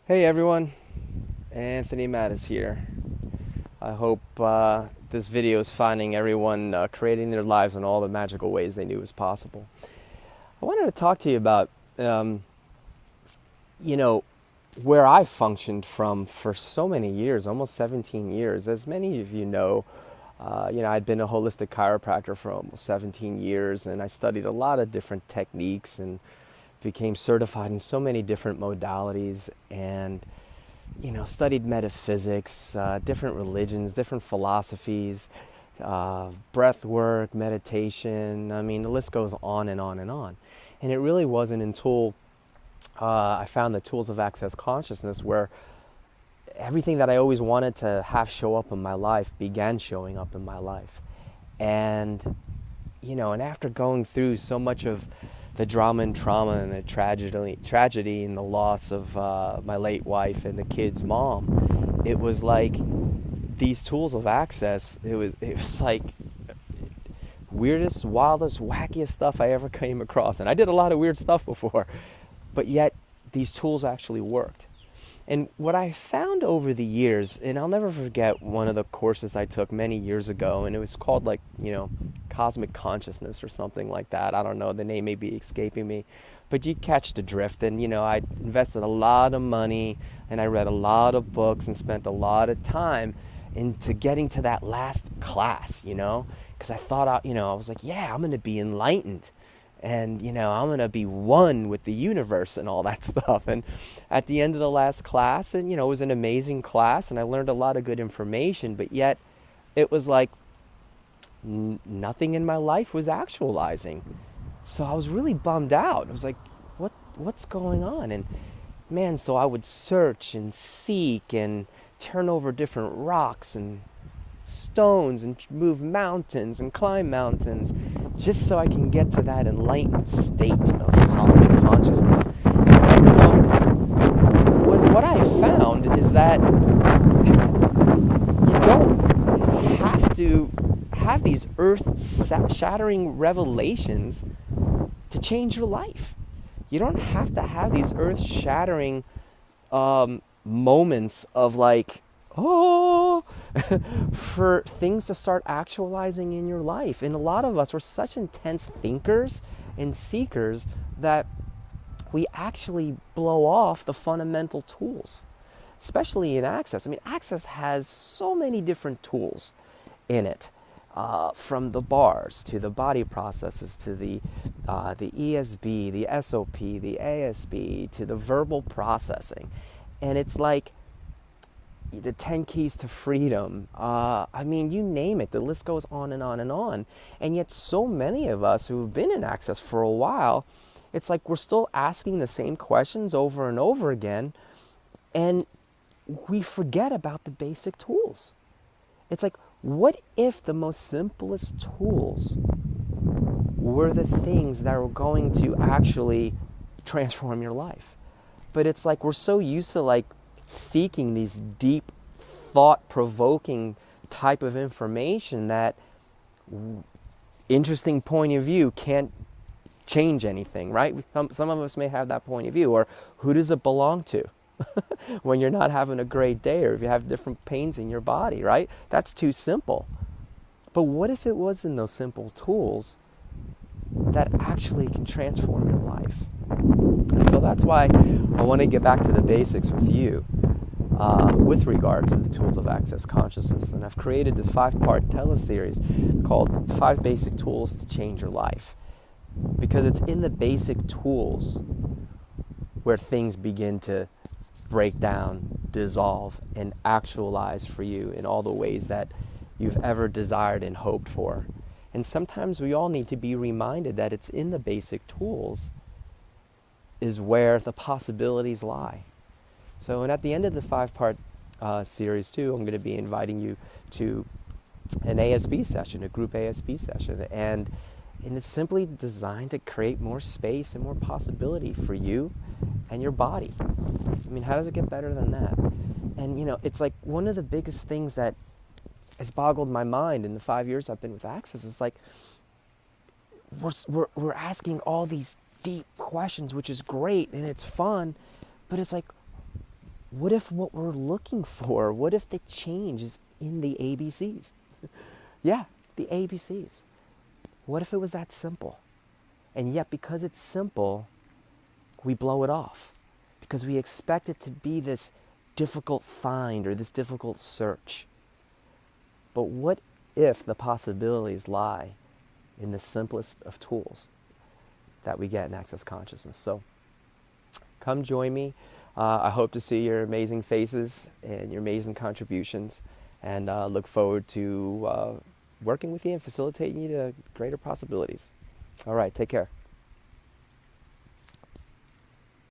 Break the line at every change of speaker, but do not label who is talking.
Hey everyone, Anthony Mattis here. I hope this video is finding everyone creating their lives in all the magical ways they knew was possible. I wanted to talk to you about, um, you know, where I functioned from for so many years, almost 17 years. As many of you know, I'd been a holistic chiropractor for almost 17 years, and I studied a lot of different techniques and became certified in so many different modalities and studied metaphysics, different religions, different philosophies, breath work, meditation. I mean, the list goes on and on and on. And it really wasn't until I found the tools of access consciousness where everything that I always wanted to have show up in my life began showing up in my life. And and after going through so much of the drama and trauma and the tragedy and the loss of my late wife and the kids' mom, it was like these tools of access. It was like weirdest, wildest, wackiest stuff I ever came across, and I did a lot of weird stuff before, but yet these tools actually worked. And what I found over the years, and I'll never forget one of the courses I took many years ago, and it was called Cosmic Consciousness or something like that. I don't know, the name may be escaping me, but you catch the drift. And, I invested a lot of money and I read a lot of books and spent a lot of time into getting to that last class, because I thought, I was like, yeah, I'm going to be enlightened and I'm gonna be one with the universe and all that stuff. And at the end of the last class, and it was an amazing class and I learned a lot of good information, but yet it was like nothing in my life was actualizing. So I was really bummed out. I was like, what's going on? And man, so I would search and seek and turn over different rocks and stones and move mountains and climb mountains just so I can get to that enlightened state of cosmic consciousness. And what I found is that you don't have to have these earth shattering revelations to change your life. You don't have to have these earth shattering moments of like, oh, for things to start actualizing in your life. And a lot of us were such intense thinkers and seekers that we actually blow off the fundamental tools, especially in Access. I mean, Access has so many different tools in it. From the bars to the body processes to the ESB, the SOP, the ASB, to the verbal processing. And it's like the 10 keys to freedom. I mean, you name it. The list goes on and on and on. And yet so many of us who've been in Access for a while, it's like we're still asking the same questions over and over again. And we forget about the basic tools. It's like, what if the most simplest tools were the things that were going to actually transform your life? But it's like we're so used to like seeking these deep, thought-provoking type of information that interesting point of view can't change anything, right? Some of us may have that point of view. Or who does it belong to? When you're not having a great day, or if you have different pains in your body, right? That's too simple. But what if it was in those simple tools that actually can transform your life? And so that's why I want to get back to the basics with you with regards to the tools of access consciousness. And I've created this 5-part teleseries called 5 Basic Tools to Change Your Life. Because it's in the basic tools where things begin to break down, dissolve, and actualize for you in all the ways that you've ever desired and hoped for. And sometimes we all need to be reminded that it's in the basic tools is where the possibilities lie. So, and at the end of the 5-part series too, I'm going to be inviting you to an ASB session, a group ASB session, and it's simply designed to create more space and more possibility for you and your body. I mean, how does it get better than that? And it's like one of the biggest things that has boggled my mind in the 5 years I've been with Access is like we're asking all these deep questions, which is great and it's fun, but it's like, What if what we're looking for, what if the change is in the ABCs? Yeah, the ABCs. What if it was that simple? And yet, because it's simple, we blow it off because we expect it to be this difficult find or this difficult search. But what if the possibilities lie in the simplest of tools that we get in Access Consciousness? So come join me. I hope to see your amazing faces and your amazing contributions, and look forward to working with you and facilitating you to greater possibilities. All right, take care.